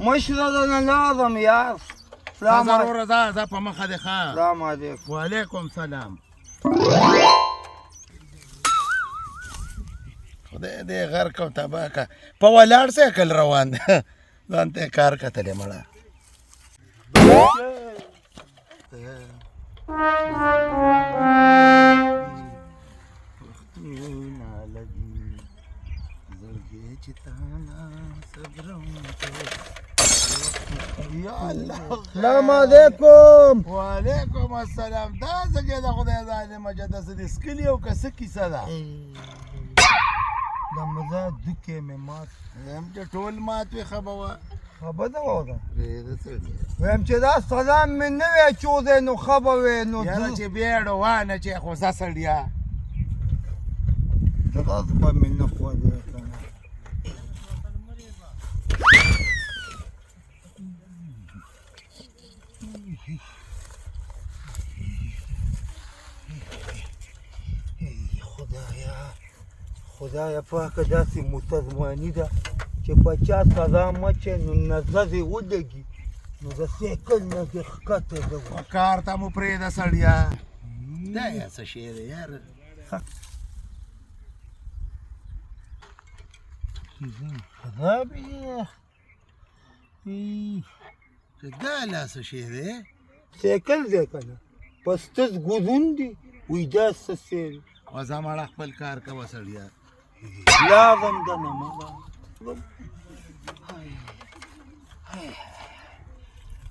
مشره درنه لازم یار. سلام ضروره ځه په مخه دې ښه. سلام علیکم. وعلیکم سلام. خدای دې غرق او تباه که. په ولاړ سایکل روان دی ځان ته یې کار کتلی مړه. سلام علیکم. وعلیکم السلام. دا څنګه د خدای ظالمه چې داسې دې ښکلي او که څه کیسه ده؟ د مزه دوکې مې مات. هم چې ټول مات وي ښه به وه. خبر نه وه ده. ډېره سړي. ویم چې دا سلام مې نه وی چودی نو ښه به وی نو یاره چې بیړو وانه چې خو ځه سړیه. دغسې به مې نه خوړی که نه. خدایا پاکه داسې مسلماني ده چې په چا سزا مچه نو نظر یې ولګي نو د سیکل نه دې ښکته ده. کار ته مو پرېږده سړیه. دا یا څه شی دی یاره؟ خراب یې چې دا لا څه شی دی؟ سیکل دی که نه پسته ګوزون دی وایي دا څه شی دی. وځه مړه خپل کار کوه سړیه. لازم ده نه مړه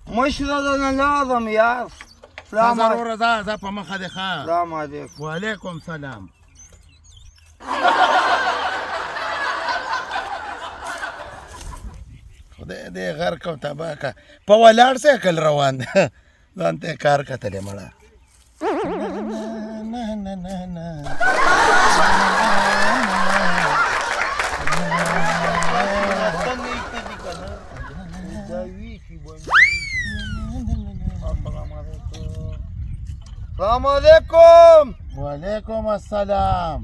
مشره درنه لازم یار. سلام ضروره ځه په مخه دې ښه. سلام علیکم. وعلیکم سلام. خدای دې غرق او تباه که. په ولاړ سایکل روان دی ځان ته یې کار کتلی مړه. سلام علیکم. وعلیکم السلام.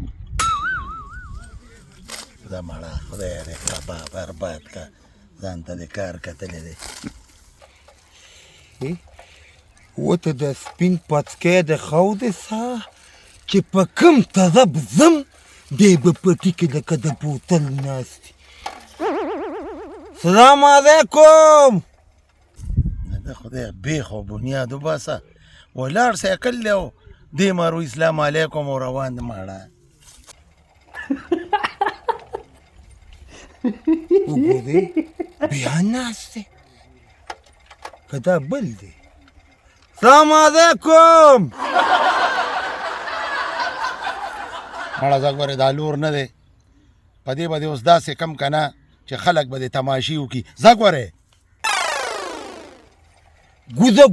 دا مړه خدای دې تباه برباد که ځان ته دې کار کتلی دی. وته د سپین پڅکی د خودې سه چې په کوم طرف ځم دی به پټي کې لکه د بوتل ناست دی. سلام علیکم. د خدای بیخ او بنیاد وباسه. ولاړ سایکل دی او دې مارو اسلام علیکم او روان دی مړه. وګورې بیا ناست دی که دا بل دی. سلام علیکم. مړه ځه ګورې دا لور نه دی په دې به دې اوس داسې کم که نه چې خلک به دې تماشې وکړي. ځه ګورې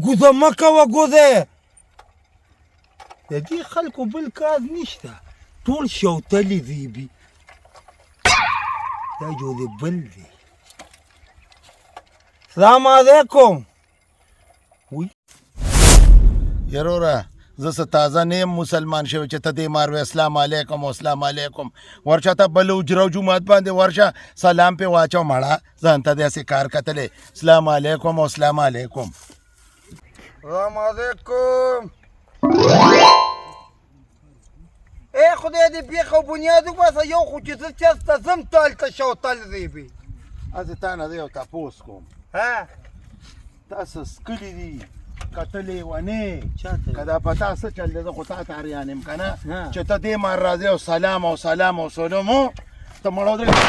ګوزه مه کوه ګوزه. د دې خلکو بل کار نشته ټول شوتلي ریبي. دا جو دی بل دی. سلام علیکم. یروره زه څه تازه نه یم مسلمان شوی چې ته دې مار وې اسلام علیکم او اسلام علیکم. ورشه ته بل اجره او جومات باندې ورشه سلام پې واچو مړه ځان ته داسې کار کتلی. اسلام علیکم او اسلام علیکم. سلام علیکم. ای خدای دې بیخ او بنیاد وباسه یو خو چې زه چېرته ځم ته هلته شوتل ریبي. هسې تا نه زه یو تپوس کوم. ها تاسو ښکلي دي کتلې ونې که دا په تا څه چل دی زه خو تا ته اریان یم که نه چې ته دې مار راځې او سلام او سلام او سلومو ته مړه ودرېږه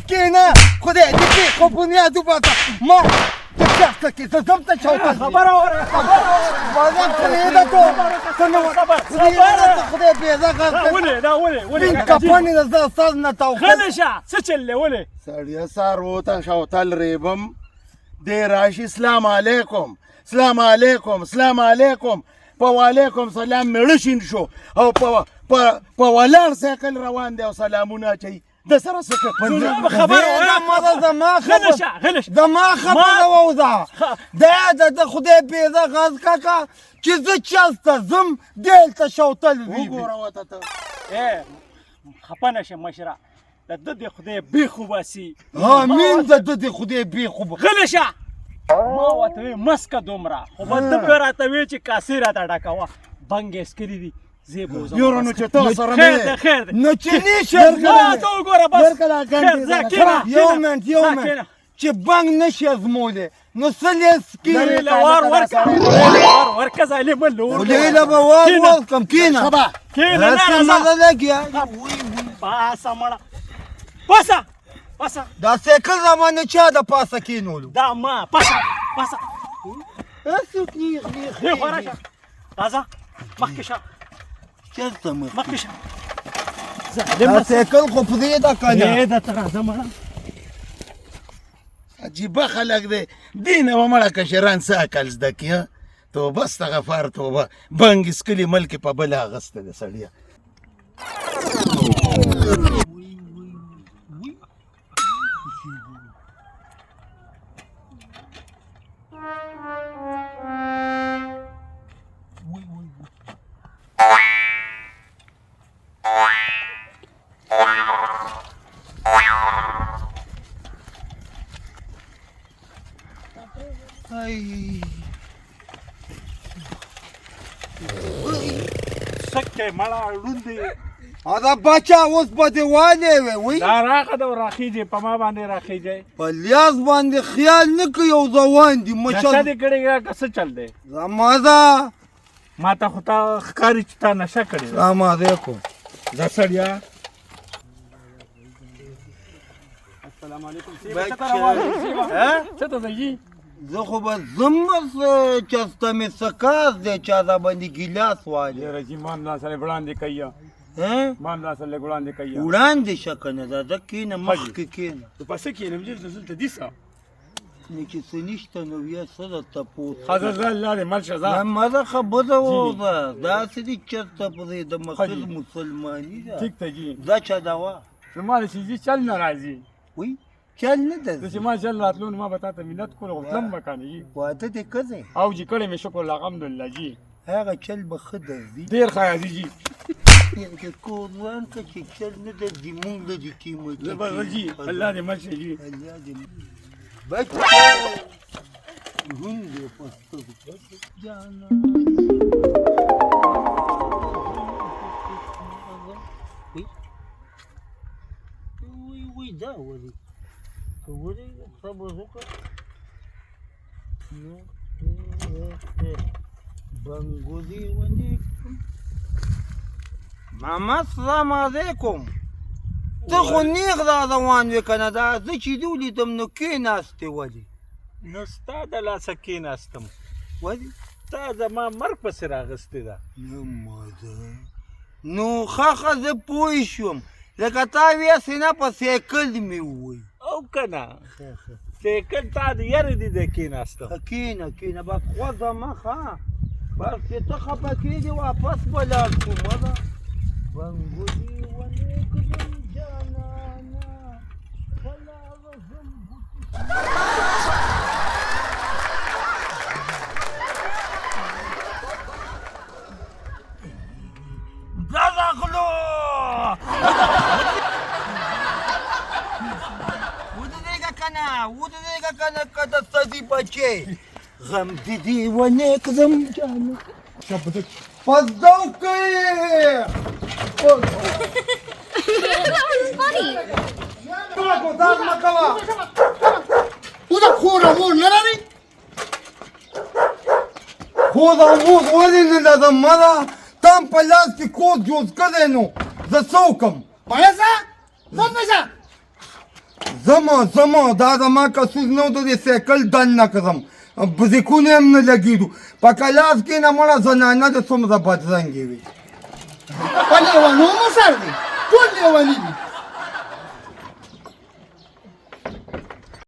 کېنه خدای دې بیخ او بنیاد وباسه ما ته چېرته کې زه ځم ته شوتل خبره وره بازم پرېږده ته خدای بېزه ولې دا ولې کپنې د زه سر نه تاو غلی شه څه چل دی ولې سړیه سارو ته شوتل ریبم دې راشي اسلام علیکم اسلام علیکم اسلام علیکم. په وعلیکم سلام مېړه شین شو او په ولاړ سایکل روان دی او سلامونه اچوي. د سره څه زما خبره ووځه دا د خدای بېزه غاز کاکه چې زه چېرته ځم دلته شوتل وګوره وته ته خفه نه شه مشره د ده د خدای بیخ وباسي آمین د ده د خدای بیخ غلی شه ما ورته وی مسکه دومره خو به ده به راته وی چې کاسې راته ډکوه بنګ یې څکلي دي زه به وځم یاره نو چې تا سره خیر دی خیر دی نو چې نشي ما ته وګوره بس درکه دا ګنډې خیر ځه کېنه یو منټ یو منټ چې بنګ نشي ازمولی نو څه لیس لیله کېږي وار ورکه لیله وار ورکه ظالمه لور لیله به وار ورکړم کېنه شبه کېنه نه هسې راځه مزه لګیا پاسه مړه پاسه پاسه دا سایکل زمانه چا د پاسه کېنولو دا ما پاسه پاسه هسې نیغ نیغ دی خو راشه راځه مخکې شه چېرته مخ مخکې شه دا سایکل خو پرېږده که نه درته راځه مړه عجیبه خلک دی دې نه به مړه کشران څه عقل زده کړي توبه استغفار توبه بنګ اسکلي ملکې په بله اغسته دی سړیه سکه مړه ړوند دی دا بچه اوس به دې والې وی وی دا راغه ده راخیږي په ما باندې راخیږي په لیاز باندې خیال نه کوي یو ځوان دي نشه مشر دې کړی که څه چل دی زما ده ما ته خو تا ښکاري چې تا نشه کړې ده سلام علیکم دا سړیا السلام علیکم څه ته ځي زه خو به ځم چې ستا مې څه کار دی چا دا باندې ګیلاس والې یاره چې ما ملا سره وړاندې کوي ما ملا سره وړاندې کوي وړاندې شه که نه دا کښېنه مخکې کښېنه ته پسې کښېنم چې دلته دي څه نو چې څه نشته نو بیا څه ده تپوس ښځه ځه لارې مل شه ځه مزه خبره وه داسې دي چېرته پرې د مخل مسلماني ده ټیک ته جي دا چا دوا زما د شیزي چل نه راځي وی چل نه ده ته چې ما چل راتلو نو ما به تا ته منت کول غوښتلم به که نه جي واده دې که دی او جي کړی مې شکر الحمدلله جي هغه چل به ښه درځي ډېر ښه راځي جي د قرآن که چې چل نه درځي مونږ له دې قیمتي زه به جي الله دې مل شه جي الله دې بچه ژوند دې په سترګو جانا وی دا ولې که ولې صبر وکړه نو بنګولي ونې ماما السلام علیکم ته خو نیغ را روان وې که نه دا زه چې دې ولیدم نو کېناستې ولې نو ستا د لاسه کېناستم ولې تا زما مرګ پسې راغستې ده نه مزه نو ښه زه پوه شوم لکه تا ویسې نه په سایکل مې ووی او که نه سایکل تا د یارې دي د کېناستم کېنه کېنه بس خوځه مخه بس چې ته خفه کېږې واپس به لاړ شو مزه بنګولي ونې کړم جانانه کله وزم غلو ودرېږه که نه ودرېږه که نه که د سړي بچې غم دې دې ونې کړم جانه پس دوکې مه کوه او دا خور او مور نه لري خود او مور ولې نه لرم مله تام په لاس کې کور جوړ کړی نو زه څه وکړم پایسه ځم نشه زما دا زما قصور نه و د دې سایکل دن نه کړم بریکونه هم نه لګېدو په کلاس کې نه مړه زنانه د څومره بدرنګې وي په لیونو مو سر دی ټول لیوني دي